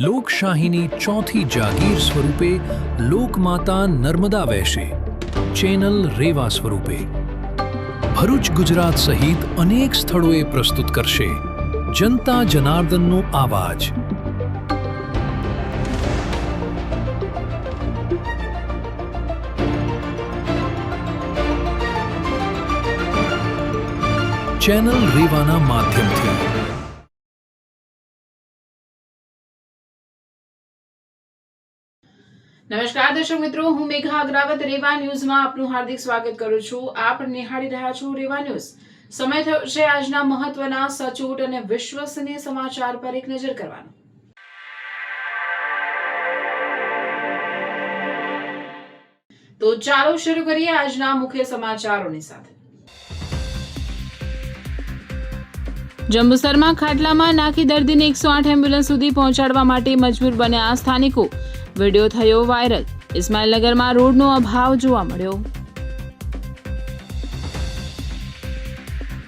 લોકશાહીની ચોથી જાગીર સ્વરૂપે લોકમાતા નર્મદા વહેશે, ચેનલ રેવા સ્વરૂપે ભરૂચ ગુજરાત સહિત અનેક સ્થળોએ પ્રસ્તુત કરશે જનતા જનાર્દનનો આવાજ. ચેનલ રેવાના માધ્યમથી નમસ્કાર દર્શક મિત્રો, હું મેઘા અગ્રવાત રેવા ન્યૂઝમાં આપનું હાર્દિક સ્વાગત કરું છું. આપ નિહાળી રહ્યા છો રેવા ન્યૂઝ. સમય થયો છે આજના મહત્વના, સચોટ અને વિશ્વસનીય સમાચાર પર એક નજર કરવાનો. તો ચાલો શરૂ કરીએ આજના મુખ્ય સમાચારોની સાથે. જંબુસરમાં ખાટલામાં નાખી દર્દીને 108 એમ્બ્યુલન્સ સુધી પહોંચાડવા માટે મજબૂર બન્યા સ્થાનિકો. વિડીયો થયો વાયરલ. ઇસ્માઇલનગરમાં રોડનો અભાવ જોવા મળ્યો.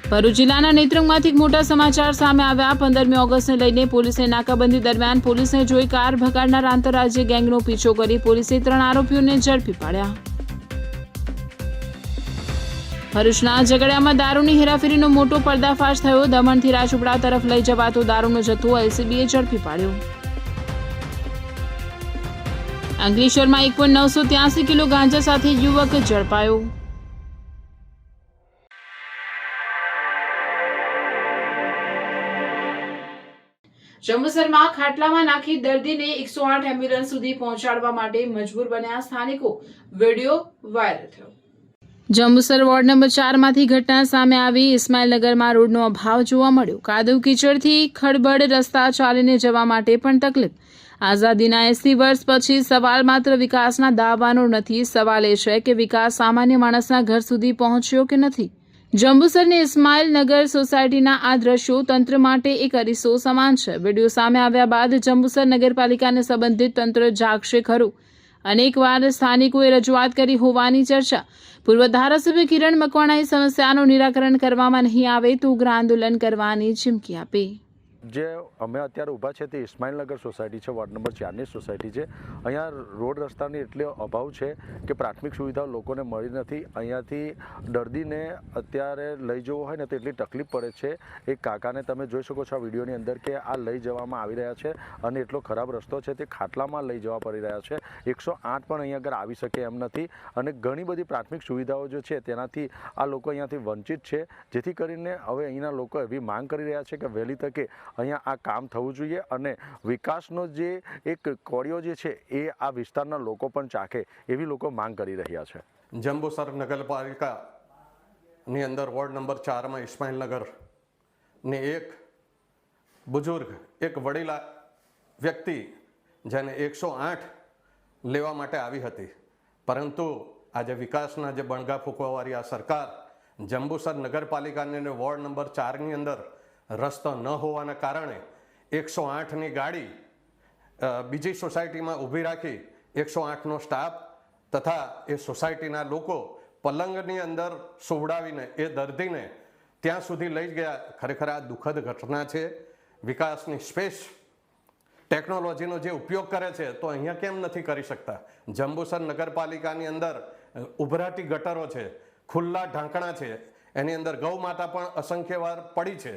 ભરૂચ જિલ્લાના નેત્રંગમાંથી મોટા સમાચાર સામે આવ્યા. 15મી ઓગસ્ટને લઈને પોલીસે નાકાબંધી દરમિયાન પોલીસને જોઈ કાર ભગાડનાર આંતરરાજ્ય ગેંગનો પીછો કરી પોલીસે 3 આરોપીઓને ઝડપી પાડ્યા. ભરૂચના ઝઘડિયામાં દારૂની હેરાફેરીનો મોટો પર્દાફાશ થયો. દમણથી રાજપીપળા તરફ લઈ જવાતો દારૂનો જથ્થો એલસીબીએ ઝડપી પાડ્યો. અંકલેશ્વરમાં 1.983 કિલો ગાંજા સાથે યુવક ઝડપાયો. જંબુસરમાં ખાટલામાં નાખી દર્દીને 108 એમ્બ્યુલન્સ સુધી પહોંચાડવા માટે મજબૂર બન્યા સ્થાનિકો. વિડીયો વાયરલ થયો. જંબુસર વોર્ડ નંબર 4 માંથી ઘટના સામે આવી. ઇસ્માઇલનગરમાં રોડનો અભાવ જોવા મળ્યો. કાદવ કીચડથી ખડબડ રસ્તા ચાલીને જવા માટે પણ તકલીફ. આઝાદીના 80 વર્ષ પછી સવાલ માત્ર વિકાસના દાવાનો નથી, સવાલ એ છે કે વિકાસ સામાન્ય માણસના ઘર સુધી પહોંચ્યો કે નથી. જંબુસરની ઇસ્માઇલનગર સોસાયટીના આ દ્રશ્યો તંત્ર માટે એક અરીસો સમાન છે. વિડીયો સામે આવ્યા બાદ જંબુસર નગરપાલિકાને સંબંધિત તંત્ર જાગશે ખરું. અનેકવાર સ્થાનિકોએ રજૂઆત કરી હોવાની ચર્ચા. પૂર્વ ધારાસભ્ય કિરણ મકવાણાએ સમસ્યાનું નિરાકરણ કરવામાં નહીં આવે તો ઉગ્ર આંદોલન કરવાની ચીમકી આપી. જે અમે અત્યારે ઊભા છે તે ઇસ્માઇલનગર સોસાયટી છે, વોર્ડ નંબર 4ની સોસાયટી છે. અહીંયા રોડ રસ્તાની એટલો અભાવ છે કે પ્રાથમિક સુવિધાઓ લોકોને મળી નથી. અહીંયાથી દર્દીને અત્યારે લઈ જવો હોય ને તો એટલી તકલીફ પડે છે. એક કાકાને તમે જોઈ શકો છો આ વિડીયોની અંદર કે આ લઈ જવામાં આવી રહ્યા છે અને એટલો ખરાબ રસ્તો છે તે ખાટલામાં લઈ જવા પડી રહ્યા છે. 108 પણ અહીંયા આગળ આવી શકે એમ નથી અને ઘણી બધી પ્રાથમિક સુવિધાઓ જે છે તેનાથી આ લોકો અહીંયાથી વંચિત છે. જેથી કરીને હવે અહીંના લોકો એવી માંગ કરી રહ્યા છે કે વહેલી તકે અહીંયા આ કામ થવું જોઈએ અને વિકાસનો જે એક કોળિયો જે છે એ આ વિસ્તારના લોકો પણ ચાખે એવી લોકો માંગ કરી રહ્યા છે. જંબુસર નગરપાલિકાની અંદર વોર્ડ નંબર 4માં ઇસ્માઇલનગર ને એક બુઝુર્ગ, એક વડીલા વ્યક્તિ જેને 108 લેવા માટે આવી હતી, પરંતુ આજે વિકાસના જે બણગા ફૂંકવાવાળી આ સરકાર જંબુસર નગરપાલિકાની વોર્ડ નંબર 4ની અંદર રસ્તો ન હોવાના કારણે 108ની ગાડી બીજી સોસાયટીમાં ઊભી રાખી 108નો સ્ટાફ તથા એ સોસાયટીના લોકો પલંગની અંદર સુવડાવીને એ દર્દીને ત્યાં સુધી લઈ ગયા. ખરેખર આ દુઃખદ ઘટના છે. વિકાસની સ્પેસ ટેકનોલોજીનો જે ઉપયોગ કરે છે તો અહીંયા કેમ નથી કરી શકતા? જંબુસર નગરપાલિકાની અંદર ઉભરાતી ગટરો છે, ખુલ્લા ઢાંકણા છે, એની અંદર ગૌ માતા પણ અસંખ્ય વાર પડી છે,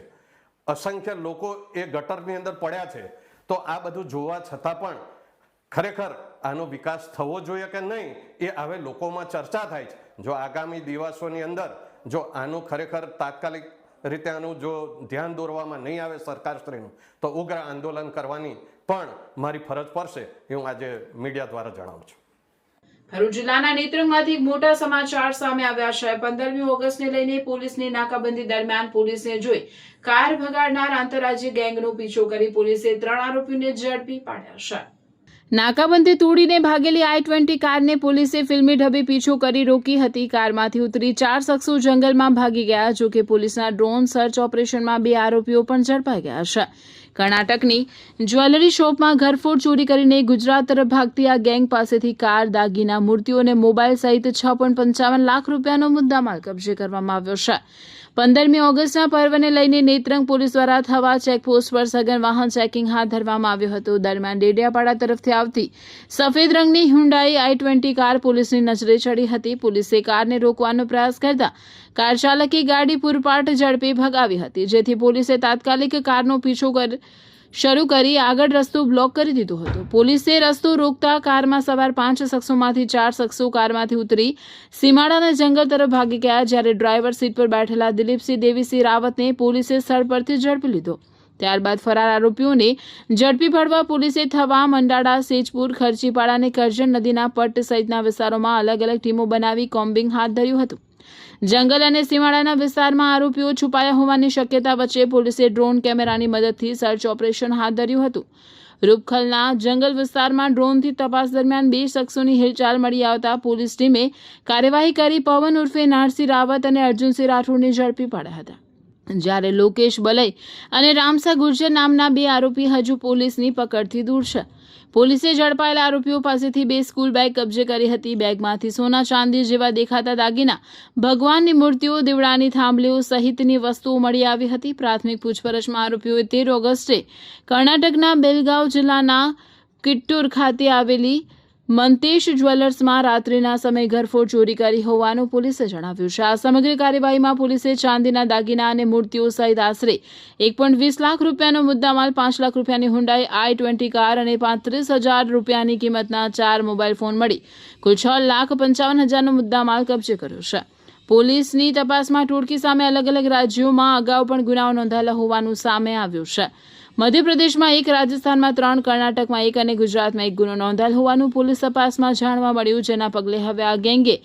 અસંખ્ય લોકો એ ગટરની અંદર પડ્યા છે. તો આ બધું જોવા છતાં પણ ખરેખર આનો વિકાસ થવો જોઈએ કે નહીં એ હવે લોકોમાં ચર્ચા થાય છે. જો આગામી દિવસોની અંદર જો આનું ખરેખર તાત્કાલિક રીતે આનું જો ધ્યાન દોરવામાં નહીં આવે સરકારશ્રીનું તો ઉગ્ર આંદોલન કરવાની પણ મારી ફરજ પડશે એ હું આજે મીડિયા દ્વારા જણાવું છું. ભરૂચ જિલ્લાના નેત્રંગમાંથી મોટા સમાચાર સામે આવ્યા છે. 15મી ઓગસ્ટને લઈને પોલીસની નાકાબંધી દરમિયાન પોલીસને જોઈ કાર ભગાડનાર આંતરરાજ્ય ગેંગનો પીછો કરી પોલીસે 3 આરોપીઓને ઝડપી પાડ્યા છે. નાકાબંધી તોડીને ભાગેલી i20 કારને પોલીસે ફિલ્મી ઢબે પીછો કરી રોકી હતી. કારમાંથી ઉતરી 4 શખ્સો જંગલમાં ભાગી ગયા. જોકે પોલીસના ડ્રોન સર્ચ ઓપરેશનમાં 2 આરોપીઓ પણ ઝડપાઈ ગયા છે. કર્ણાટકની જ્વેલરી શોપમાં ઘરફોડ ચોરી કરીને ગુજરાત તરફ ભાગતી આ ગેંગ પાસેથી કાર, દાગીના, મૂર્તિઓ અને મોબાઈલ સહિત 6.55 લાખ રૂપિયાનો મુદ્દામાલ કબજે કરવામાં આવ્યો છે. 15મી ઓગસ્ટના પર્વને લઈને નેત્રંગ પોલીસ દ્વારા થવા ચેકપોસ્ટ પર સઘન વાહન ચેકિંગ હાથ ધરવામાં આવ્યું હતું. દરમિયાન ડેડિયાપાડા તરફથી આવતી સફેદ રંગની હુન્ડાઈ i20 કાર પોલીસની નજરે ચડી હતી. પોલીસે કારને રોકવાનો પ્રયાસ કરતા કાર ચાલકે ગાડી પૂરપાટ ઝડપે ભગાવી હતી, જેથી પોલીસે તાત્કાલિક કારનો પીછો શરૂ કરી આગળ રસ્તો બ્લોક કરી દીધો હતો. પોલીસે રસ્તો રોકતા કારમાં સવાર 5 શખ્સોમાંથી 4 શખ્સો કારમાંથી ઉતરી સીમાડાના જંગલ તરફ ભાગી ગયા, જ્યારે ડ્રાઈવર સીટ પર બેઠેલા દિલીપસિંહ દેવીસિંહ રાવતને પોલીસે સ્થળ પરથી ઝડપી લીધો. ત્યારબાદ ફરાર આરોપીઓને ઝડપી પાડવા પોલીસે થવા, મંડાળા, સેજપુર, ખર્ચીપાડા અને કરજણ નદીના પટ્ટ સહિતના વિસ્તારોમાં અલગ અલગ ટીમો બનાવી કોમ્બિંગ હાથ ધર્યું હતું. જંગલ અને સીમાડાના વિસ્તારમાં આરોપીઓ છુપાયા હોવાની શક્યતા વચ્ચે પોલીસે ડ્રોન કેમેરાની મદદથી સર્ચ ઓપરેશન હાથ ધર્યું હતું. રૂપખલના જંગલ વિસ્તારમાં ડ્રોનથી તપાસ દરમિયાન 2 શખ્સોની હિલચાલ મળી આવતા પોલીસ ટીમે કાર્યવાહી કરી પવન ઉર્ફે નારસિંહ રાવત અને અર્જુનસિંહ રાઠોડને ઝડપી પાડ્યા હતા, જ્યારે લોકેશ બલઈ અને રામસા ગુર્જર નામના 2 આરોપી હજુ પોલીસની પકડથી દૂર છે. પોલીસે ઝડપાયેલા આરોપીઓ પાસેથી 2 સ્કૂલ બેગ કબજે કરી હતી. બેગમાંથી સોના ચાંદી જેવા દેખાતા દાગીના, ભગવાનની મૂર્તિઓ, દીવડાની થાંભલીઓ સહિતની વસ્તુઓ મળી આવી હતી. પ્રાથમિક પૂછપરછમાં આરોપીઓએ 13 ઓગસ્ટે કર્ણાટકના બેલગાવ જિલ્લાના કિટ્ટૂર ખાતે આવેલી મંતેશ જ્વેલર્સમાં રાત્રિના સમયે ઘરફોડ ચોરી કરી હોવાનું પોલીસે જણાવ્યું છે. આ સમગ્ર કાર્યવાહીમાં પોલીસે ચાંદીના દાગીના અને મૂર્તિઓ સહિત આશરે 1.20 લાખ રૂપિયાનો મુદ્દામાલ, 5 લાખ રૂપિયાની હુન્ડાઈ i20 કાર અને 35,000 રૂપિયાની કિંમતના 4 મોબાઈલ ફોન મળી કુલ 6,55,000નો મુદ્દામાલ કબજે કર્યો છે. પોલીસની તપાસમાં ટોળકી સામે અલગ અલગ રાજ્યોમાં અગાઉ પણ ગુનાઓ નોંધાયેલા હોવાનું સામે આવ્યું છે. મધ્યપ્રદેશમાં 1, રાજસ્થાનમાં 3, કર્ણાટકમાં 1 અને ગુજરાતમાં 1 ગુનો નોંધાયેલ હોવાનું પોલીસ તપાસમાં જાણવા મળ્યું, જેના પગલે હવે આ ગેંગે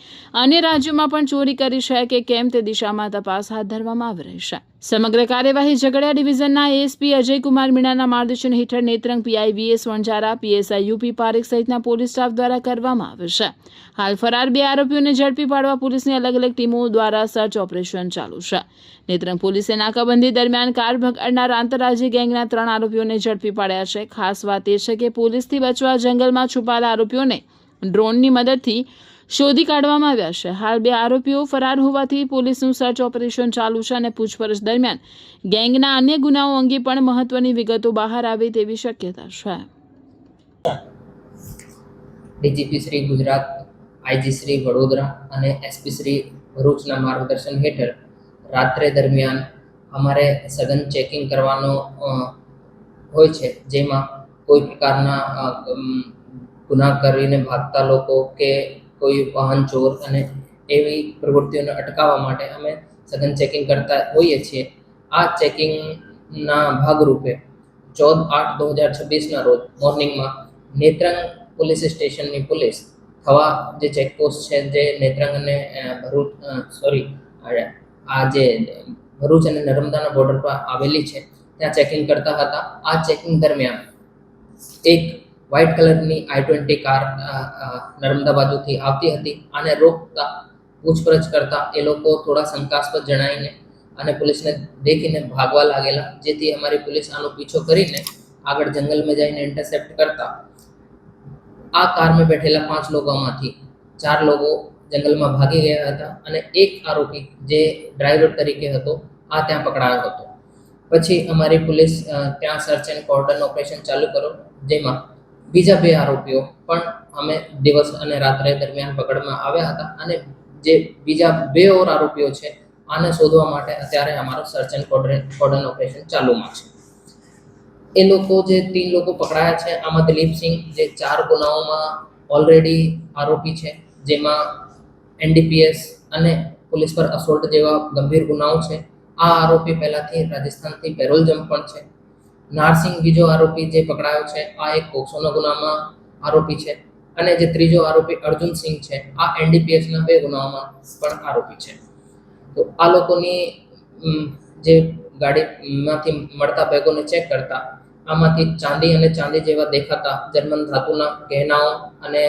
અન્ય રાજ્યોમાં પણ ચોરી કરી છે કે કેમ તે દિશામાં તપાસ હાથ ધરવામાં આવી રહી છે. સમગ્ર કાર્યવાહી ઝઘડિયા ડિવિઝનના એએસપી અજયકુમાર મીણાના માર્ગદર્શન હેઠળ Netrang PI VS Vanjara, PSI UP Parekh સહિતના પોલીસ સ્ટાફ દ્વારા કરવામાં આવે છે. હાલ ફરાર 2 આરોપીઓને ઝડપી પાડવા પોલીસની અલગ અલગ ટીમો દ્વારા સર્ચ ઓપરેશન ચાલુ છે. નેત્રંગ પોલીસે નાકાબંધી દરમિયાન કાર ભગાડનાર આંતરરાજ્ય ગેંગના 3 આરોપીઓને ઝડપી પાડ્યા છે. ખાસ વાત એ છે કે પોલીસથી બચવા જંગલમાં છુપાયેલા આરોપીઓને ડ્રોનની મદદથી શોધી કાઢવામાં આવ્યા છે. હાલ 2 આરોપીઓ ફરાર હોવાથી પોલીસનું સર્ચ ઓપરેશન ચાલુ છે અને પૂછપરછ દરમિયાન ગેંગના અન્ય ગુનાઓ અંગે પણ મહત્વની વિગતો બહાર આવે તેવી શક્યતા છે. ડીજીપી શ્રી ગુજરાત, આઈજી શ્રી વડોદરા અને એસપી શ્રી ભરૂચના માર્ગદર્શન હેઠળ રાત્રે દરમિયાન અમારે સઘન ચેકિંગ કરવાનો હોય છે, જેમાં કોઈ પ્રકારના ગુના કરીને ભાગતા લોકો કે કોઈ વાહન ચોર અને એવી પ્રવૃત્તિઓને અટકાવવા માટે અમે સઘન ચેકિંગ કરતા હોઈએ છીએ. આ ચેકિંગના ભાગરૂપે 14/8/2026ના રોજ મોર્નિંગમાં નેત્રંગ પોલીસ સ્ટેશનની પોલીસ થવા જે ચેકપોસ્ટ છે, જે નેત્રંગ અને ભરૂચ અને નર્મદાના બોર્ડર પર આવેલી છે, ત્યાં ચેકિંગ કરતા હતા. આ ચેકિંગ દરમિયાન એક વ્હાઇટ કલરની i20 કાર નર્મદા બાજુથી આવતી હતી. આને રોકતા પૂછપરછ કરતા એ લોકો થોડા શંકાસ્પદ જણાઈને અને પોલીસને દેખીને ભાગવા લાગેલા, જેથી અમારી પોલીસ આનો પીછો કરીને આગળ જંગલમાં જઈને ઇન્ટરસેપ્ટ કરતા આ કારમાં બેઠેલા 5 લોકોમાંથી 4 લોકો જંગલમાં ભાગી ગયા હતા અને એક આરોપી જે ડ્રાઈવર તરીકે હતો આ ત્યાં પકડાયો હતો. પછી અમારી પોલીસ ત્યાં સર્ચ એન્ડ કોર્ડન ઓપરેશન ચાલુ કર્યો, જેમાં બીજા 2 આરોપીઓ પણ અમે દિવસ અને રાત્રે દરમિયાન પકડમાં આવ્યા હતા અને જે બીજા 2 ઓર આરોપીઓ છે આને શોધવા માટે અત્યારે અમારો સર્ચ એન્ડ કોર્ડન ઓપરેશન ચાલુમાં છે. એ લોકો જે 3 લોકો પકડાયા છે, આમાં દિલીપસિંહ જે 4 ગુનાઓમાં ઓલરેડી આરોપી છે, જેમાં એનડીપીએસ અને પોલીસ પર અસોલ્ટ જેવા ગંભીર ગુનાઓ છે. આ આરોપી પહેલાથી રાજસ્થાનથી પેરોલ જમ્પ પણ છે. નારસિંહ બીજો આરોપી જે પકડાયો છે, આ એક પોક્સોના ગુનામાં આરોપી છે અને જે ત્રીજો આરોપી અર્જુનસિંહ છે, આ એનડીપીએસના 2 ગુનાઓમાં પણ આરોપી છે. તો આ લોકોની જે ગાડીમાંથી મળતા બેગોને ચેક કરતા આમાંથી ચાંદી અને ચાંદી જેવા દેખાતા જર્મન ધાતુના ગહેનાઓ અને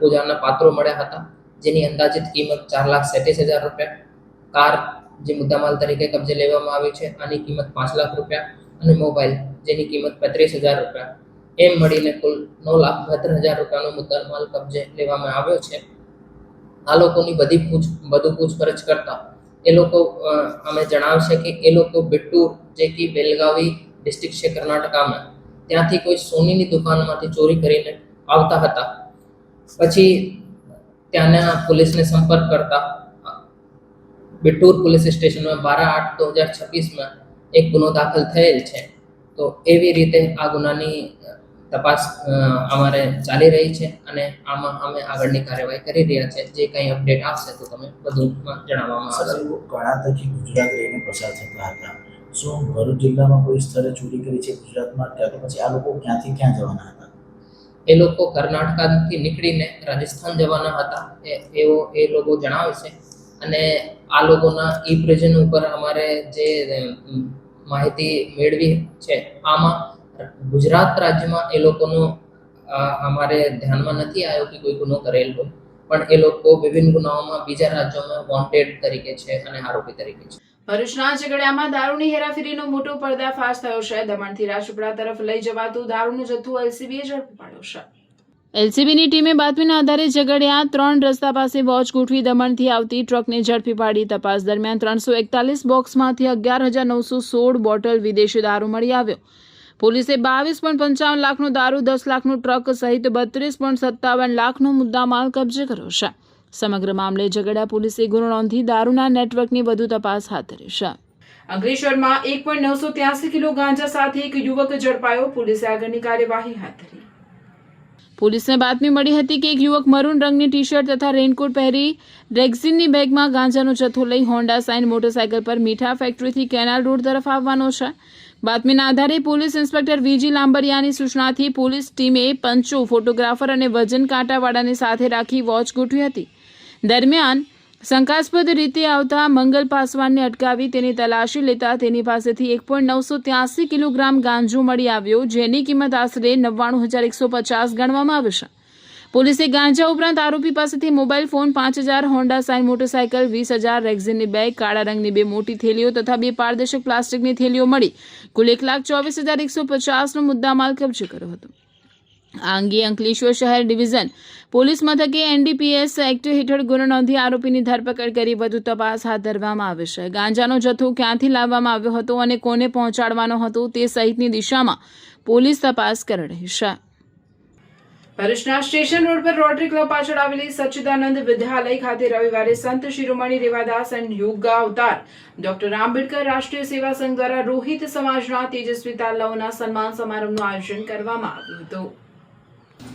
પૂજાના પાત્રો મળ્યા હતા, જેની અંદાજિત કિંમત 4,37,000 રૂપિયા. કાર જે મુદ્દામાલ તરીકે કબજે લેવામાં આવી છે, આની કિંમત 5 લાખ રૂપિયા અને મોબાઈલ જેની કિંમત 35,000 રૂપિયા, એમ મળીને કુલ 9,72,000 રૂપિયાનો મુદ્દામાલ કબજે લેવામાં આવ્યો છે. આ લોકોની વધુ પૂછપરછ કરતા એ લોકો અમે જણાવશે કે એ લોકો બિટ્ટૂર જે કે બેલગાવી ડિસ્ટ્રિક્ટ છે કર્ણાટકામાં, ત્યાંથી કોઈ સોનીની દુકાનમાંથી ચોરી કરીને આવતા હતા. પછી ત્યાંના પોલીસને સંપર્ક કરતા બિટ્ટૂર પોલીસ સ્ટેશનમાં 12/8/2026માં એક ગુનો દાખલ થયેલ છે. તો એવી રીતે આ ગુનાની તપાસ અમારે ચાલી રહી છે અને આમાં અમે આગળની કાર્યવાહી કરી રહ્યા છે. જે કંઈ અપડેટ આવશે તો તમે વધુમાં જણાવવામાં આવશે. કર્ણાટકથી ગુજરાત લઈને પસાર થતા હતા, શું ભરૂચ જિલ્લામાં કોઈ સ્થળે ચોરી કરી છે ગુજરાતમાં, ત્યાર પછી આ લોકો ક્યાંથી ક્યાં જવાના હતા? એ લોકો કર્ણાટકથી નીકળીને રાજસ્થાન જવાના હતા એ લોકો જણાવે છે. અને આ લોકોના ઈ પ્રિઝન ઉપર અમારે જે માહિતી મેળવી છે, આમાં ગુજરાત રાજ્યમાં એ લોકોનો અમારે ધ્યાનમાં નથી આવ્યો કે કોઈ ગુનો કરેલ હોય, પણ એ લોકો વિભિન્ન ગુનાઓમાં બીજા રાજ્યોમાં વોન્ટેડ તરીકે છે અને આરોપી તરીકે છે. ભરૂચના ઝઘડિયામાં દારૂની હેરાફેરીનો મોટો પર્દાફાશ થયો છે. દમણથી રાજપીપળા તરફ લઈ જવાતું દારૂનો જથ્થો એલસીબીએ ઝડપી પાડ્યો છે. એલસીબીની ટીમે બાતમીના આધારે ઝઘડિયા 3 રસ્તા પાસે વોચ ગોઠવી દમણથી આવતી ટ્રકને ઝડપી પાડી. તપાસ દરમિયાન 341 બોક્સમાંથી 11,916 બોટલ વિદેશી દારૂ મળી આવ્યો. પોલીસે 22.55 લાખનો દારૂ, 10 લાખનું ટ્રક સહિત 32.57 લાખનો મુદ્દામાલ કબજે કર્યો છે. સમગ્ર મામલે ઝઘડિયા પોલીસે ગુનો નોંધી દારૂના નેટવર્કની વધુ તપાસ હાથ ધરી છે. અંકલેશ્વરમાં 1.983 કિલો ગાંજા સાથે એક યુવક ઝડપાયો. પોલીસે આગળની કાર્યવાહી હાથ ધરી. પોલીસને બાતમી મળી હતી કે એક યુવક મરૂન રંગની ટી શર્ટ તથા રેઇનકોટ પહેરી રેક્ઝિનની બેગમાં ગાંજાનો જથ્થો લઈ હોન્ડા સાઇન મોટરસાયકલ પર મીઠા ફેક્ટરીથી કેનાલ રોડ તરફ આવવાનો છે. બાતમીના આધારે પોલીસ ઇન્સ્પેક્ટર વીજી લાંબરિયાની સૂચનાથી પોલીસ ટીમે પંચો, ફોટોગ્રાફર અને વજન કાંટાવાળાને સાથે રાખી વોચ ગોઠવી હતી. દરમિયાન શંકાસ્પદ રીતે આવતા મંગલ પાસવાનને અટકાવી તેની તલાશી લેતા તેની પાસેથી 1.983 કિલોગ્રામ ગાંજો મળી આવ્યો, જેની કિંમત આશરે 99,150 ગણવામાં આવે છે. પોલીસે ગાંજા ઉપરાંત આરોપી પાસેથી mobile phone, 5,000, Honda Shine motorcycle, 20,000, રેક્ઝિનની બેગ, કાળા રંગની 2 મોટી થેલીઓ તથા 2 પારદર્શક પ્લાસ્ટિકની થેલીઓ મળી કુલ 1,24,150નો મુદ્દામાલ કબજે કર્યો હતો. આ અંગે અંકલેશ્વર શહેર ડિવિઝન પોલીસ મથકે એનડીપીએસ એક્ટ હેઠળ ગુનો નોંધી આરોપીની ધરપકડ કરી વધુ તપાસ હાથ ધરવામાં આવે છે. ગાંજાનો જથ્થો ક્યાંથી લાવવામાં આવ્યો હતો અને કોને પહોંચાડવાનો હતો તે સહિતની દિશામાં પોલીસ તપાસ કરી રહી છે. ભરૂચના સ્ટેશન રોડ પર રોટરી ક્લબ પાછળ આવેલી સચ્ચિદાનંદ વિદ્યાલય ખાતે રવિવારે સંત શિરોમણી રેવાદાસ એન્ડ યોગા અવતાર ડોક્ટર આંબેડકર રાષ્ટ્રીય સેવા સંઘ દ્વારા રોહિત સમાજના તેજસ્વી તાલાઓના સન્માન સમારંભનું આયોજન કરવામાં આવ્યું હતું.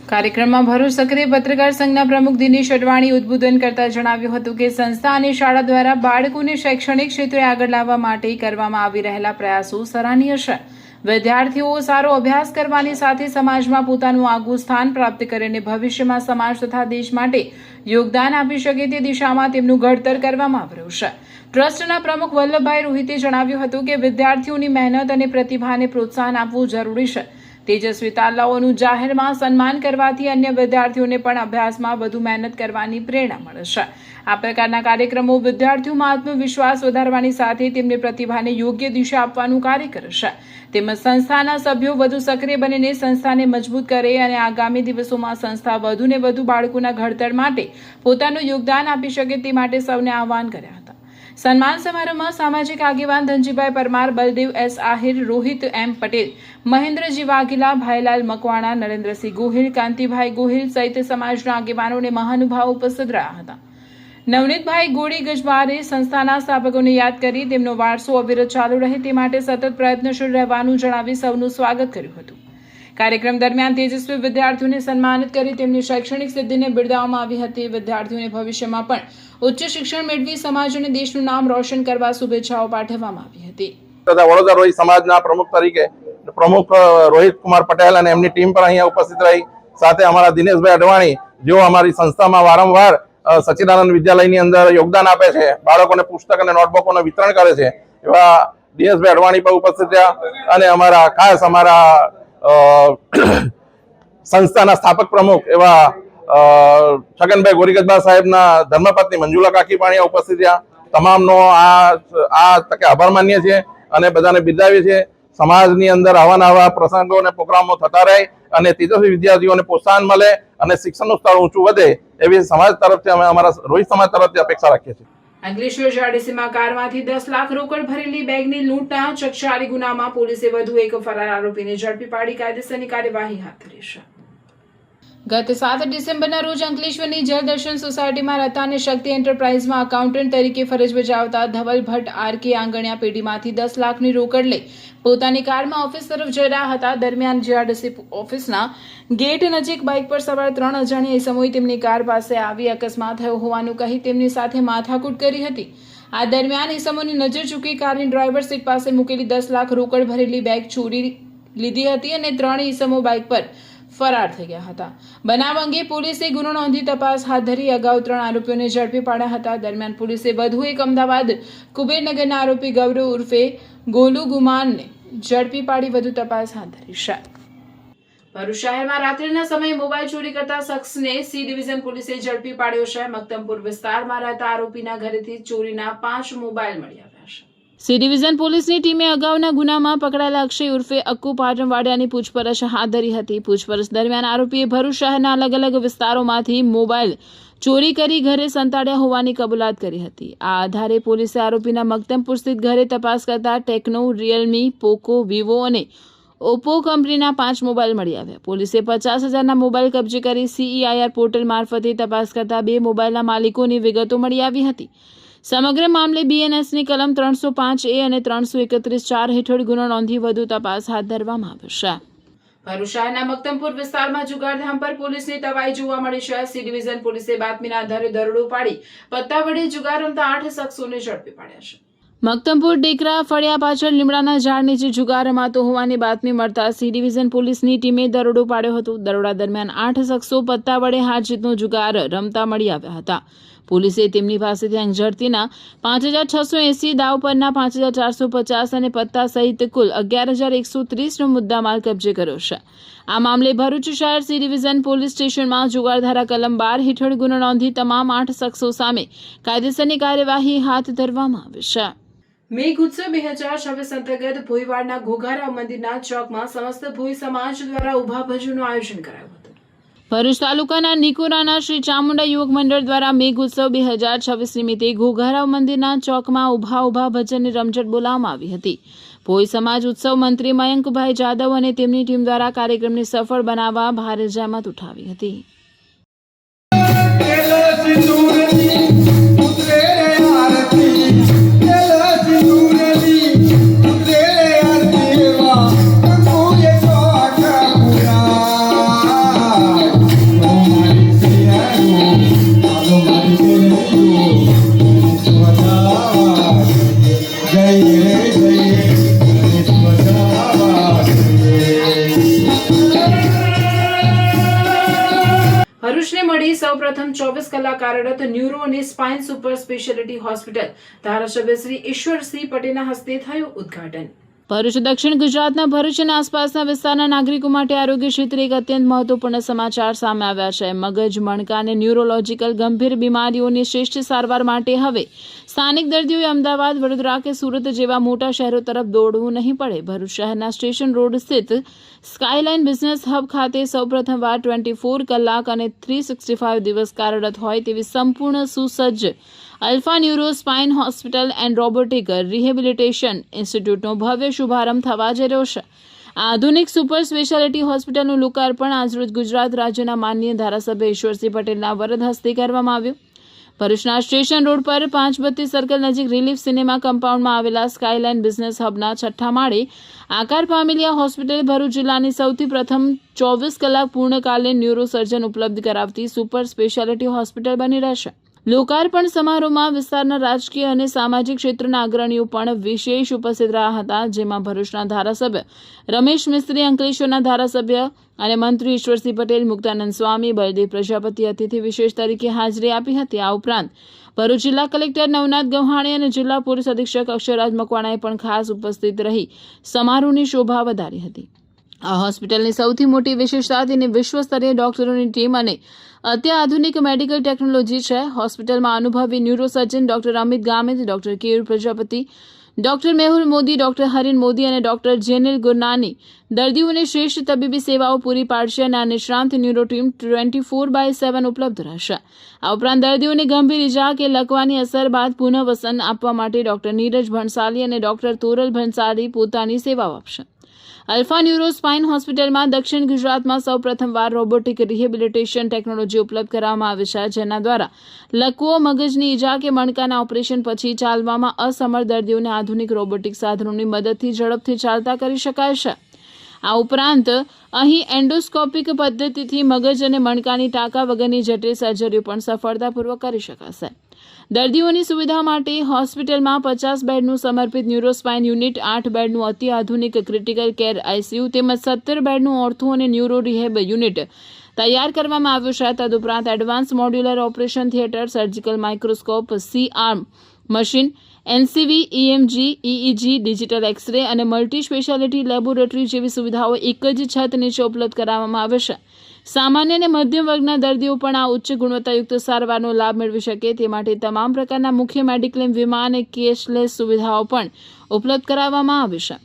કાર્યક્રમમાં ભરૂચ સક્રિય પત્રકાર સંઘના પ્રમુખ દિનેશ અડવાણી ઉદ્બોધન કરતા જણાવ્યું હતું કે સંસ્થા અને શાળા દ્વારા બાળકોને શૈક્ષણિક ક્ષેત્રે આગળ લાવવા માટે કરવામાં આવી રહેલા પ્રયાસો સરાહનીય છે. વિદ્યાર્થીઓ સારો અભ્યાસ કરવાની સાથે સમાજમાં પોતાનું આગવું સ્થાન પ્રાપ્ત કરીને ભવિષ્યમાં સમાજ તથા દેશ માટે યોગદાન આપી શકે તે દિશામાં તેમનું ઘડતર કરવામાં આવ્યું છે. ટ્રસ્ટના પ્રમુખ વલ્લભભાઈ રોહિતે જણાવ્યું હતું કે વિદ્યાર્થીઓની મહેનત અને પ્રતિભાને પ્રોત્સાહન આપવું જરૂરી છે. તેજસ્વી તાલાઓનું જાહેરમાં સન્માન કરવાથી અન્ય વિદ્યાર્થીઓને પણ અભ્યાસમાં વધુ મહેનત કરવાની પ્રેરણા મળે છે. આ પ્રકારના કાર્યક્રમો વિદ્યાર્થીઓમાં આત્મવિશ્વાસ વધારવાની સાથે તેમની પ્રતિભાને યોગ્ય દિશા આપવાનું કાર્ય કરે છે. તેમજ સંસ્થાના સભ્યો વધુ સક્રિય બનીને સંસ્થાને મજબૂત કરે અને આગામી દિવસોમાં સંસ્થા વધુને વધુ બાળકોના ઘડતર માટે પોતાનું યોગદાન આપી શકે તે માટે સૌને આહવાન કર્યા હતા. સન્માન સમારોહમાં સામાજિક આગેવાન ધનજીભાઈ પરમાર, બલદેવ એસ આહિર, રોહિત એમ પટેલ, મહેન્દ્રજી વાઘેલા, ભાઈલાલ મકવાણા, નરેન્દ્રસિંહ ગોહિલ, કાંતિભાઈ ગોહિલ સહિત સમાજના આગેવાનો અને મહાનુભાવો ઉપસ્થિત રહ્યા હતા. નવનીતભાઈ ગોળી ગજવારે સંસ્થાના સ્થાપકોને યાદ કરી તેમનો વારસો અવિરત ચાલુ રહે તે માટે સતત પ્રયત્નશીલ રહેવાનું જણાવી સૌનું સ્વાગત કર્યું હતું. કાર્યક્રમ દરમિયાન તેજસ્વી વિદ્યાર્થીઓને સન્માનિત કરી તેમની શૈક્ષણિક સિદ્ધિને બિરદાવવામાં આવી હતી. વિદ્યાર્થીઓને ભવિષ્યમાં પણ ઉચ્ચ શિક્ષણ મેળવી સમાજ અને દેશનું નામ રોશન કરવા શુભેચ્છાઓ પાઠવવામાં આવી હતી. વડોદરા રોહિત સમાજના પ્રમુખ તરીકે પ્રમુખ રોહિત કુમાર પટેલ અને એમની ટીમ પણ અહીંયા ઉપસ્થિત રહી. સાથે અમારા દિનેશભાઈ અડવાણી જેઓ અમારી સંસ્થામાં વારંવાર સચ્ચિદાનંદ વિદ્યાલયની અંદર યોગદાન આપે છે, બાળકોને પુસ્તક અને નોટબુકોનું વિતરણ કરે છે, એવા દિનેશભાઈ અડવાણી પણ ઉપસ્થિત રહ્યા. અને અમારા સંસ્થાના સ્થાપક પ્રમુખ એવા છગનભાઈ ગોરીગજબા સાહેબના ધર્મપત્ની મંજુલા કાકી પણ ઉપસ્થિત રહ્યા. તમામનો આ તકે આભાર માનીએ છીએ અને બધાને બિરદાવીએ છીએ. સમાજની અંદર આવા પ્રસંગો અને પ્રોગ્રામો થતા રહે અને તેજસ્વી વિદ્યાર્થીઓને પ્રોત્સાહન મળે અને શિક્ષણનું સ્તર ઊંચું વધે એવી સમાજ તરફથી અમે અમારા રોહિત સમાજ તરફથી અપેક્ષા રાખીએ છીએ. અંકલેશ્વર જાડેસીમાં કારમાંથી 10 લાખ રોકડ ભરેલી બેગની લૂંટના ચકચારી ગુનામાં પોલીસે વધુ એક ફરાર આરોપીને ઝડપી પાડી કાયદેસરની કાર્યવાહી હાથ ધરી છે. ગત 7 ડિસેમ્બરના રોજ અંકલેશ્વરની જલદર્શન સોસાયટીમાં રહેતા અને શક્તિ એન્ટરપ્રાઇઝમાં એકાઉન્ટન્ટ તરીકે ફરજ બજાવતા ધવલ ભટ્ટ આરકે આંગણિયા પેઢીમાંથી 10 લાખની રોકડ લઈ પોતાની કારમાં ઓફિસ તરફ જઈ રહ્યા હતા. દરમિયાન જીઆરડીસી ઓફિસના ગેટ નજીક બાઇક પર સવાર 3 અજાણ્યા ઇસમોએ તેમની કાર પાસે આવી અકસ્માત થયો હોવાનું કહી તેમની સાથે માથાકૂટ કરી હતી. આ દરમિયાન ઇસમોની નજર ચૂકી કારની ડ્રાઈવર સીટ પાસે મૂકેલી 10 લાખ રોકડ ભરેલી બેગ ચોરી લીધી હતી અને 3 ઇસમો બાઇક પર ફરાર થઈ ગયા હતા. બનાવ અંગે પોલીસે ગુનો નોંધી તપાસ હાથ ધરી અગાઉ 3 આરોપીઓને ઝડપી પાડ્યા હતા. દરમિયાન પોલીસે વધુ એક અમદાવાદ કુબેરનગરના આરોપી ગૌરવ ઉર્ફે ગોલુ ગુમાનને ઝડપી પાડી વધુ તપાસ હાથ ધરી છે. ભરૂચ શહેરમાં રાત્રિના સમયે મોબાઈલ ચોરી કરતા શખ્સને સી ડિવિઝન પોલીસે ઝડપી પાડ્યો છે. મક્તમપુર વિસ્તારમાં રહેતા આરોપીના ઘરેથી ચોરીના 5 મોબાઈલ મળી આવ્યા છે. સી ડિવિઝન પોલીસની ટીમે અગાઉના ગુનામાં પકડાયેલા અક્ષય ઉર્ફે અક્કુ પાટણવાડિયાની પૂછપરછ હાથ ધરી હતી. પૂછપરછ દરમિયાન આરોપીએ ભરૂચ શહેરના અલગ અલગ વિસ્તારોમાંથી મોબાઈલ ચોરી કરી ઘરે સંતાડ્યા હોવાની કબૂલાત કરી હતી. આ આધારે પોલીસે આરોપીના મક્તમપુર સ્થિત ઘરે તપાસ કરતા ટેકનો, રિયલમી, પોકો, વિવો અને ઓપ્પો કંપનીના 5 મોબાઈલ મળી આવ્યા. પોલીસે 50,000ના મોબાઈલ કબજે કરી CEIR પોર્ટલ મારફતે તપાસ કરતા 2 મોબાઈલના માલિકોની વિગતો મળી આવી હતી. સમગ્ર મામલે BNSની કલમ 305A અને 331(4) હેઠળ ગુનો નોંધી વધુ તપાસ હાથ ધરવામાં આવી છે. ભરૂચ શહેરના મક્તમપુર વિસ્તારમાં જુગારધામ પર પોલીસની તવાઈ જોવા મળી છે. સી ડિવિઝન પોલીસે બાતમીના આધારે દરોડો પાડી પત્તા વડે જુગાર રમતા 8 શખ્સોને ઝડપી પાડ્યા છે. મક્તમપુર ડેકરા ફળિયા પાછળ લીમડાના ઝાડ નીચે જુગાર રમાતો હોવાની બાતમી મળતા સી ડિવિઝન પોલીસની ટીમે દરોડો પાડ્યો હતો. દરોડા દરમિયાન 8 શખ્સો પત્તા વડે હાર જીતનો જુગાર રમતા મળી આવ્યા હતા. પોલીસે તેમની પાસેથી અંગઝડતીના 5,680, દાવ પરના 5,450 અને પત્તા સહિત કુલ 11,130નો મુદ્દામાલ કબજે કર્યો છે. આ મામલે ભરૂચ શહેર સી ડિવિઝન પોલીસ સ્ટેશનમાં જુગારધારા કલમ 12 હેઠળ ગુનો નોંધી તમામ 8 શખ્સો સામે કાયદેસરની કાર્યવાહી હાથ ધરવામાં આવી છે. મેઘ ઉત્સવ 2026 અંતર્ગત ભોઈવાડના ઘોઘારાવ મંદિરના ચોકમાં સમસ્ત ભોઈ સમાજ દ્વારા ઉભા ભજનનું આયોજન કરાયું હતું. ભરૂચ તાલુકાના નિકોરાના શ્રી ચામુંડા યુવક મંડળ દ્વારા મેઘ ઉત્સવ 2026 નિમિત્તે ઘોઘારાવ મંદિરના ચોકમાં ઉભા ભજનની રમઝટ બોલાવવામાં આવી હતી. ભોઈ સમાજ ઉત્સવ મંત્રી મયંકભાઈ જાદવ અને તેમની ટીમ દ્વારા કાર્યક્રમને સફળ બનાવવા ભારે જહેમત ઉઠાવી હતી. ભરૂચને મળી સૌપ્રથમ 24 કલાક કાર્યરત ન્યુરો અને સ્પાઇન સુપર સ્પેશિયાલિટી હોસ્પિટલ ધારાસભ્ય શ્રી ઈશ્વરસિંહ પટેલના હસ્તે થયું ઉદ્ઘાટન. ભરૂચ દક્ષિણ ગુજરાતના ભરૂચ અને આસપાસના વિસ્તારના નાગરિકો માટે આરોગ્ય ક્ષેત્રે એક અત્યંત મહત્વપૂર્ણ સમાચાર સામે આવ્યા છે. મગજ, મણકા અને ન્યુરોલોજીકલ ગંભીર બીમારીઓની શ્રેષ્ઠ સારવાર માટે હવે સ્થાનિક દર્દીઓએ અમદાવાદ, વડોદરા કે સુરત જેવા મોટા શહેરો તરફ દોડવું નહીં પડે. ભરૂચ શહેરના સ્ટેશન રોડ સ્થિત સ્કાયલાઇન બિઝનેસ હબ ખાતે સૌપ્રથમવાર 24 કલાક અને 365 દિવસ કાર્યરત હોય તેવી સંપૂર્ણ સુસજ્જ Alfa neuro spine hospital and robotic rehabilitation ઇન્સ્ટિટ્યૂટનો ભવ્ય શુભારંભ થવા જઈ રહ્યો છે. આ આધુનિક સુપર સ્પેશિયાલિટી હોસ્પિટલનું લોકાર્પણ આજરોજ ગુજરાત રાજ્યના માનનીય ધારાસભ્ય ઈશ્વરસિંહ પટેલના વરદ હસ્તે કરવામાં આવ્યું. ભરૂચના સ્ટેશન રોડ પર 532 સર્કલ નજીક રિલીફ સિનેમા કમ્પાઉન્ડમાં આવેલા સ્કાયલાઇન બિઝનેસ હબના 6થા માળે આકાર પામેલી આ હોસ્પિટલ ભરૂચ જિલ્લાની સૌથી પ્રથમ 24 કલાક પૂર્ણકાલીન ન્યુરોસર્જન ઉપલબ્ધ કરાવતી સુપર સ્પેશિયાલિટી હોસ્પિટલ બની રહેશે. લોકાર્પણ સમારોહમાં વિસ્તારના રાજકીય અને સામાજિક ક્ષેત્રના અગ્રણીઓ પણ વિશેષ ઉપસ્થિત રહ્યા હતા, જેમાં ભરૂચના ધારાસભ્ય રમેશ મિસ્ત્રી, અંકલેશ્વરના ધારાસભ્ય અને મંત્રી ઈશ્વરસિંહ પટેલ, મુક્તાનંદ સ્વામી, બળદેવ પ્રજાપતિ અતિથિ વિશેષ તરીકે હાજરી આપી હતી. આ ઉપરાંત ભરૂચ જિલ્લા કલેક્ટર નવનાથ ગવ્હાણે અને જિલ્લા પોલીસ અધિક્ષક અક્ષયરાજ મકવાણાએ પણ ખાસ ઉપસ્થિત રહી સમારોહની શોભા વધારી હતી. આ હોસ્પિટલની સૌથી મોટી વિશેષતા તેની વિશ્વસ્તરીય ડોક્ટરોની ટીમ અને અત્યાધુનિક મેડિકલ ટેકનોલોજી છે. હોસ્પિટલમાં અનુભવી neurosurgeon doctor Amit Gamit, doctor Keyur Prajapati, doctor Mehul Modi, doctor Harin Modi અને ડોક્ટર જેનિલ ગુરનાની દર્દીઓને શ્રેષ્ઠ તબીબી સેવાઓ પૂરી પાડશે અને આ નિષ્ણાંત ન્યુરો ટીમ 24/7 ઉપલબ્ધ રહેશે. આ ઉપરાંત દર્દીઓને ગંભીર ઇજા કે લકવાની અસર બાદ પુનઃવસન આપવા માટે ડોક્ટર નીરજ ભણસાલી અને ડોક્ટર તોરલ ભણસાલી પોતાની સેવાઓ આપશે. અલ્ફા ન્યુરો સ્પાઇન હોસ્પિટલમાં દક્ષિણ ગુજરાતમાં સૌ પ્રથમવાર રોબોટિક રિહેબિલિટેશન ટેકનોલોજી ઉપલબ્ધ કરવામાં આવી છે, જેના દ્વારા લકવો, મગજની ઈજા કે મણકાના ઓપરેશન પછી ચાલવામાં અસમર્થ દર્દીઓને આધુનિક રોબોટિક સાધનોની મદદથી ઝડપથી ચાલતા કરી શકાય છે. આ ઉપરાંત અહીં એન્ડોસ્કોપિક પદ્ધતિથી મગજ અને મણકાની ટાંકા વગરની જટિલ સર્જરીઓ પણ સફળતાપૂર્વક કરી શકાશે. દર્દીઓની સુવિધા માટે હોસ્પિટલમાં 50 બેડનું સમર્પિત ન્યુરોસ્પાઇન યુનિટ, 8 બેડનું અતિ આધુનિક ક્રિટિકલ કેર આઈસીયુ તેમજ 17 બેડનું ઓર્થો અને ન્યુરો રિહેબ યુનિટ તૈયાર કરવામાં આવ્યું છે. તદુપરાંત advance modular operation theatre, surgical microscope, C-arm machine, NCV, EMG, EEG, digital X-ray અને મલ્ટી સ્પેશિયાલિટી લેબોરેટરી જેવી સુવિધાઓ એક જ છત નીચે ઉપલબ્ધ કરાવવામાં આવે છે. સામાન્ય અને મધ્યમ વર્ગના દર્દીઓ પણ આ ઉચ્ચ ગુણવત્તાયુક્ત સારવારનો લાભ મેળવી શકે તે માટે તમામ પ્રકારના મુખ્ય મેડિક્લેમ વીમા અને કેશલેસ સુવિધાઓ પણ ઉપલબ્ધ કરાવવામાં આવી છે.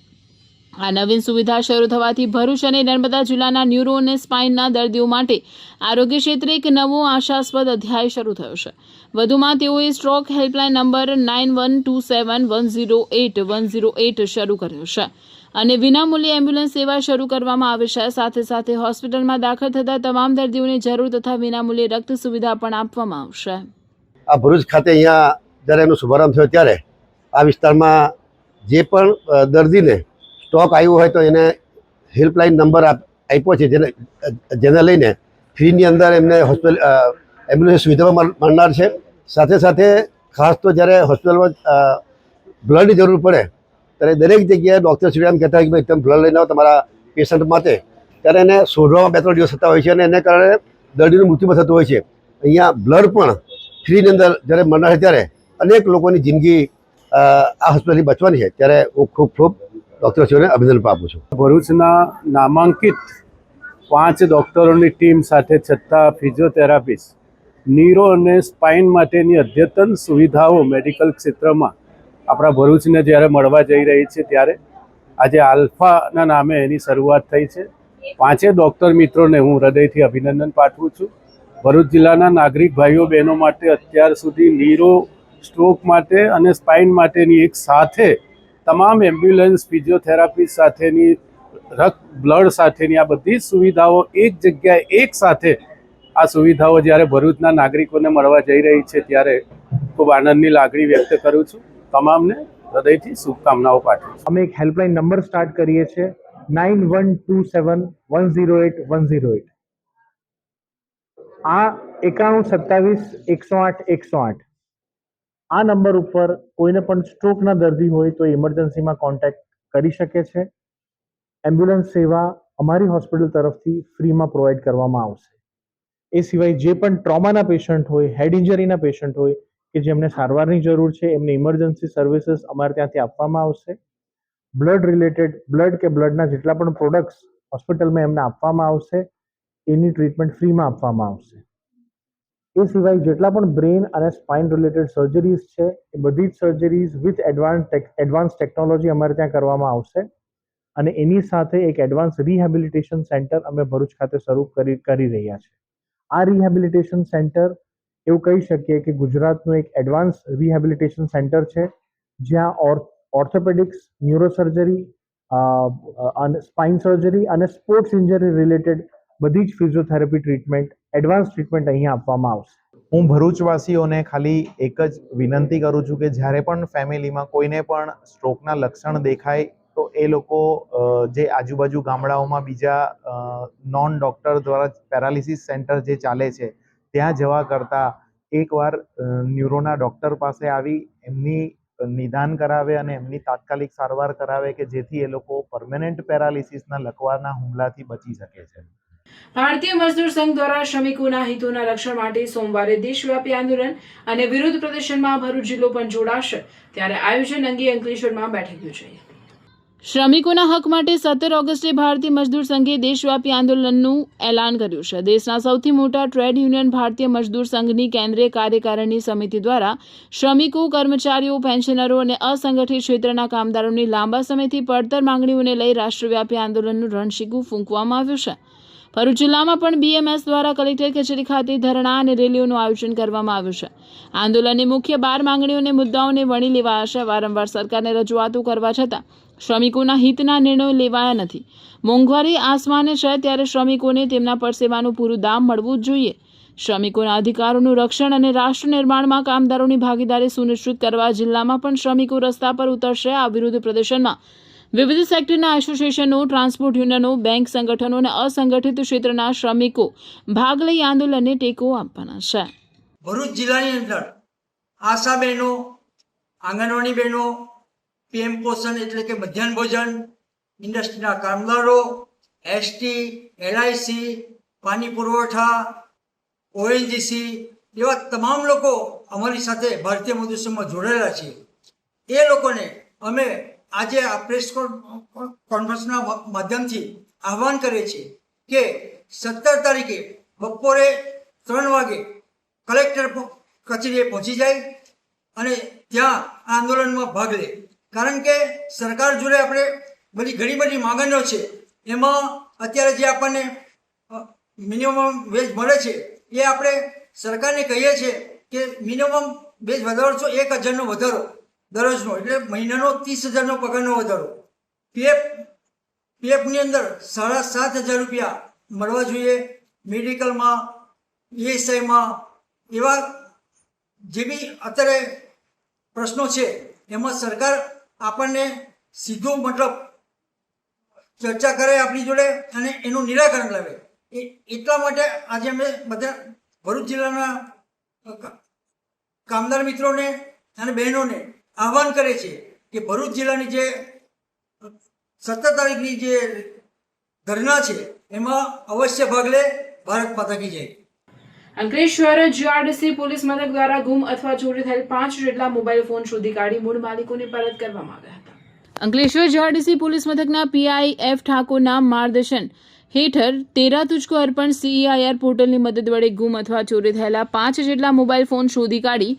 આ નવીન સુવિધા શરૂ થવાથી ભરૂચ અને નર્મદા જિલ્લાના ન્યુરો અને સ્પાઇનના દર્દીઓ માટે આરોગ્ય ક્ષેત્રે એક નવો આશાસ્પદ અધ્યાય શરૂ થયો છે. વધુમાં તેઓએ સ્ટ્રોક હેલ્પલાઇન નંબર 9127108108 શરૂ કર્યો છે અને વિનામૂલ્યે એમ્બ્યુલન્સ સેવા શરૂ કરવામાં આવે છે. સાથે સાથે હોસ્પિટલમાં દાખલ થતા તમામ દર્દીઓને જરૂર તથા વિનામૂલ્યે રક્ત સુવિધા પણ આપવામાં આવશે. આ ભરૂચ ખાતે અહીંયા જ્યારે એનો શુભારંભ થયો ત્યારે આ વિસ્તારમાં જે પણ દર્દીને સ્ટોક આવ્યો હોય તો એને હેલ્પલાઇન નંબર આપ્યો છે, જેને લઈને ફ્રીની અંદર એમને હોસ્પિટલ એમ્બ્યુલન્સ સુવિધા મળનાર છે. સાથે સાથે ખાસ તો જ્યારે હોસ્પિટલમાં બ્લડની જરૂર પડે ત્યારે દરેક જગ્યાએ ડૉક્ટર શ્રી એમ કહેતા હોય કે ભાઈ તમે બ્લડ લઈને આવો તમારા પેશન્ટ માટે, ત્યારે એને શોધવામાં 2-3 દિવસ થતા હોય છે અને એને કારણે દર્દીનું મૃત્યુ પણ થતું હોય છે. અહીંયા બ્લડ પણ ફ્રીની અંદર જ્યારે મળનાર છે ત્યારે અનેક લોકોની જિંદગી આ હોસ્પિટલથી બચવાની છે. ત્યારે હું ખૂબ ડૉક્ટરશ્રીઓને અભિનંદન આપું છું. ભરૂચના નામાંકિત 5 ડૉક્ટરોની ટીમ સાથે 6 ફિઝિયોથેરાપિસ્ટ ન્યુરો અને સ્પાઇન માટેની અદ્યતન સુવિધાઓ મેડિકલ ક્ષેત્રમાં આપણા ભરૂચને જ્યારે મળવા જઈ રહી છે ત્યારે આજે આલ્ફાના નામે એની શરૂઆત થઈ છે. 5 ડૉક્ટર મિત્રોને હું હૃદયથી અભિનંદન પાઠવું છું. ભરૂચ જિલ્લાના નાગરિક ભાઈઓ બહેનો માટે અત્યાર સુધી ન્યુરો, સ્ટ્રોક માટે અને સ્પાઇન માટેની એક સાથે તમામ એમ્બ્યુલન્સ, ફિઝિયોથેરાપી સાથેની બ્લડ સાથેની આ બધી સુવિધાઓ એક જગ્યાએ એક સાથે આ સુવિધાઓ જ્યારે ભરૂચના નાગરિકોને મળવા જઈ રહી છે ત્યારે ખૂબ આનંદની લાગણી વ્યક્ત કરું છું. તમામને હૃદયથી શુભકામનાઓ પાઠવું છું. અમે એક હેલ્પલાઇન નંબર સ્ટાર્ટ કરીએ છીએ 9127108108. આ 91272108. આ નંબર ઉપર કોઈને પણ સ્ટ્રોકના દર્દી હોય તો ઇમરજન્સીમાં કોન્ટેક્ટ કરી શકે છે. એમ્બ્યુલન્સ સેવા અમારી હોસ્પિટલ તરફથી ફ્રીમાં પ્રોવાઈડ કરવામાં આવશે. એ સિવાય જે પણ ટ્રોમાના પેશન્ટ હોય, હેડ ઇન્જરીના પેશન્ટ હોય કે જેમને સારવારની જરૂર છે, એમને ઇમરજન્સી સર્વિસીસ અમારે ત્યાંથી આપવામાં આવશે. બ્લડ રિલેટેડ, બ્લડ કે બ્લડના જેટલા પણ પ્રોડક્ટ્સ હોસ્પિટલમાં એમને આપવામાં આવશે, એની ટ્રીટમેન્ટ ફ્રીમાં આપવામાં આવશે. એ સિવાય જેટલા પણ બ્રેન અને સ્પાઇન રિલેટેડ સર્જરીઝ છે એ બધી જ સર્જરીઝ વિથ એડવાન્સ ટેકનોલોજી અમારે ત્યાં કરવામાં આવશે. અને એની સાથે એક એડવાન્સ રિહેબિલિટેશન સેન્ટર અમે ભરૂચ ખાતે શરૂ કરી રહ્યા છે. આ રિહેબિલિટેશન સેન્ટર એવું કહી શકીએ કે ગુજરાતનું એક એડવાન્સ રિહેબિલિટેશન સેન્ટર છે, જ્યાં ઓર્થોપેડિક્સ, ન્યુરોસર્જરી, અને સ્પાઇન સર્જરી અને સ્પોર્ટ્સ ઇન્જરી રિલેટેડ બધી જ ફિઝિયોથેરાપી ટ્રીટમેન્ટ, એડવાન્સ ટ્રીટમેન્ટ અહીંયા આપવામાં આવશે. હું ભરૂચવાસીઓને ખાલી એક જ વિનંતી કરું છું કે જ્યારે પણ ફેમિલીમાં કોઈને પણ સ્ટ્રોકના લક્ષણ દેખાય તો એ લોકો જે આજુબાજુ ગામડાઓમાં બીજા નોન ડૉક્ટર દ્વારા પેરાલિસિસ સેન્ટર જે ચાલે છે ત્યાં જવા કરતાં એકવાર ન્યુરોના ડૉક્ટર પાસે આવી એમની નિદાન કરાવે અને એમની તાત્કાલિક સારવાર કરાવે કે જેથી એ લોકો પરમેનન્ટ પેરાલિસિસના લકવાના હુમલાથી બચી શકે છે. ભારતીય મજદૂર સંઘ દ્વારા શ્રમિકોના હિતોના રક્ષણ માટે સોમવારે દેશવ્યાપી આંદોલન અને વિરોધ પ્રદર્શનમાં ભરૂચ જિલ્લો પણ જોડાશે ત્યારે આયોજન અંગે અંકલેશ્વરમાં બેઠક યોજાઈ. શ્રમિકોના હક માટે 17 ઓગસ્ટે ભારતીય મજદૂર સંઘે દેશવ્યાપી આંદોલનનું એલાન કર્યું છે. દેશના સૌથી મોટા ટ્રેડ યુનિયન ભારતીય મજદૂર સંઘની કેન્દ્રીય કાર્યકારિણી સમિતિ દ્વારા શ્રમિકો, કર્મચારીઓ, પેન્શનરો અને અસંગઠિત ક્ષેત્રના કામદારોની લાંબા સમયથી પડતર માંગણીઓને લઈ રાષ્ટ્રવ્યાપી આંદોલનનું રણશીકું ફૂંકવામાં આવ્યું છે. ભરૂચ જિલ્લામાં પણ BMS દ્વારા કલેક્ટર કચેરી ખાતે ધરણા અને રેલીઓનું આયોજન કરવામાં આવ્યું છે. આંદોલનની મુખ્ય 12 માંગણીઓ અને મુદ્દાઓને વણી લેવાયા છે. વારંવાર સરકારને રજૂઆતો કરવા છતાં શ્રમિકોના હિતના નિર્ણયો લેવાયા નથી. મોંઘવારી આસમાને છે ત્યારે શ્રમિકોને તેમના પરસેવાનું પૂરું દામ મળવું જ જોઈએ. શ્રમિકોના અધિકારોનું રક્ષણ અને રાષ્ટ્ર નિર્માણમાં કામદારોની ભાગીદારી સુનિશ્ચિત કરવા જિલ્લામાં પણ શ્રમિકો રસ્તા પર ઉતરશે. આ વિરોધ પ્રદર્શનમાં વિવિધ સેક્ટરના એસોસિએશનો, ટ્રાન્સપોર્ટ યુનિયનો, બેંક સંગઠનો અને અસંગઠિત ક્ષેત્રના શ્રમિકો ભાગ લઈ આંદોલનને ટેકો આપવાના છે. ભરૂચ જિલ્લાની અંદર આશા બહેનો, આંગણવાડી બહેનો, PM પોષણ એટલે કે મધ્યાહન ભોજન, ઇન્ડસ્ટ્રીના કામદારો, ST, LIC, પાણી પુરવઠા, ONGC એવા તમામ લોકો અમારી સાથે ભારતીય મજદૂર સંઘમાં જોડાયેલા છે. એ લોકોને અમે આજે આ પ્રેસ કોન્ફરન્સના માધ્યમથી આહવાન કરીએ છીએ કે 17 તારીખે બપોરે 3 વાગે કલેક્ટર કચેરીએ પહોંચી જાય અને ત્યાં આ આંદોલનમાં ભાગ લે. કારણ કે સરકાર જોડે આપણે ઘણી બધી માંગણીઓ છે. એમાં અત્યારે જે આપણને મિનિમમ વેજ મળે છે એ આપણે સરકારને કહીએ છીએ કે મિનિમમ વેજ વધારો છો 1,000નો વધારો દરરોજનો, એટલે મહિનાનો 30,000નો પગારનો વધારો. PFની અંદર 7,500 રૂપિયા મળવા જોઈએ. મેડિકલમાં, ESIમાં એવા જે બી અત્યારે પ્રશ્નો છે એમાં સરકાર આપણને સીધું મતલબ ચર્ચા કરે આપણી જોડે અને એનું નિરાકરણ લાવે. એટલા માટે આજે અમે બધા ભરૂચ જિલ્લાના કામદાર મિત્રોને અને બહેનોને આહવાન કરે છે કે ભરૂચ જિલ્લાની જે 17 તારીખની જે ધરણા છે એમાં અવશ્ય ભાગ લે. ભારત માતા કી જય. અંકલેશ્વર GRDC પોલીસ મથક દ્વારા ગુમ અથવા ચોરી થયેલ 5 જેટલા મોબાઈલ ફોન શોધી કાઢી મૂળ માલિકોને પરત કરવામાં આવ્યા હતા. અંકલેશ્વર GRDC પોલીસ મથકના PI F ઠાકોરના માર્ગદર્શન હેઠળ 13 તુજકો અર્પણ CEIR પોર્ટલની મદદ વડે ગુમ અથવા ચોરી થયેલા 5 જેટલા મોબાઈલ ફોન શોધી કાઢી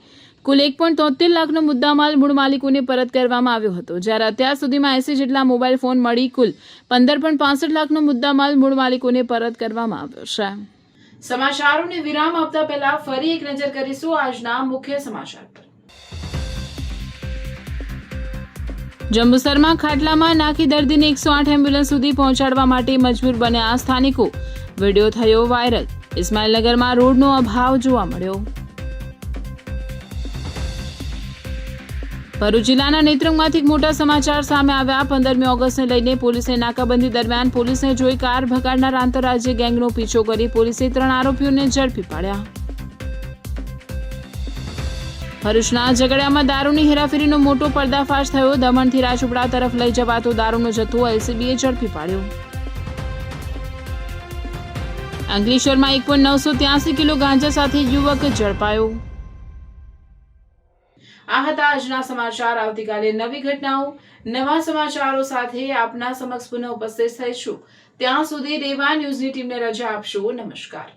કુલ 1.73 લાખનો મુદ્દામાલ મૂળ માલિકોને પરત કરવામાં આવ્યો હતો. જ્યારે અત્યાર સુધીમાં 80 જેટલા મોબાઈલ ફોન મળી કુલ 15.65 લાખનો મુદ્દામાલ મૂળ માલિકોને પરત કરવામાં આવ્યો છે. સમાચારોને વિરામ આપતા પહેલા ફરી એક નજર કરીશું આજના મુખ્ય સમાચાર પર. જંબુસરમાં ખાટલામાં નાખી દર્દીને 108 એમ્બ્યુલન્સ સુધી પહોંચાડવા માટે મજબૂર બન્યા સ્થાનિકો. વિડીયો થયો વાયરલ. ઇસ્માઇલનગરમાં રોડનો અભાવ જોવા મળ્યો. ભરૂચ જિલ્લાના નેત્રંગમાંથી મોટા સમાચાર સામે આવ્યા. 15મી ઓગસ્ટને લઈને પોલીસે નાકાબંધી દરમિયાન પોલીસને જોઈ કાર ભગાડનાર આંતરરાજ્ય ગેંગનો પીછો કરી પોલીસે 3 આરોપીઓને ઝડપી પાડ્યા. ભરૂચના ઝઘડિયામાં દારૂની હેરાફેરીનો મોટો પર્દાફાશ થયો. દમણથી રાજપીપળા તરફ લઈ જવાતો દારૂનો જથ્થો LCBએ ઝડપી પાડ્યો. અંકલેશ્વરમાં 1.983 કિલો ગાંજા સાથે યુવક ઝડપાયો. આ હતા આજના સમાચાર. આવતીકાલે નવી ઘટનાઓ, નવા સમાચારો સાથે આપના સમક્ષ પુનઃ ઉપસ્થિત થઈશું. ત્યાં સુધી રેવા ન્યૂઝની ટીમને રજા આપશો. નમસ્કાર.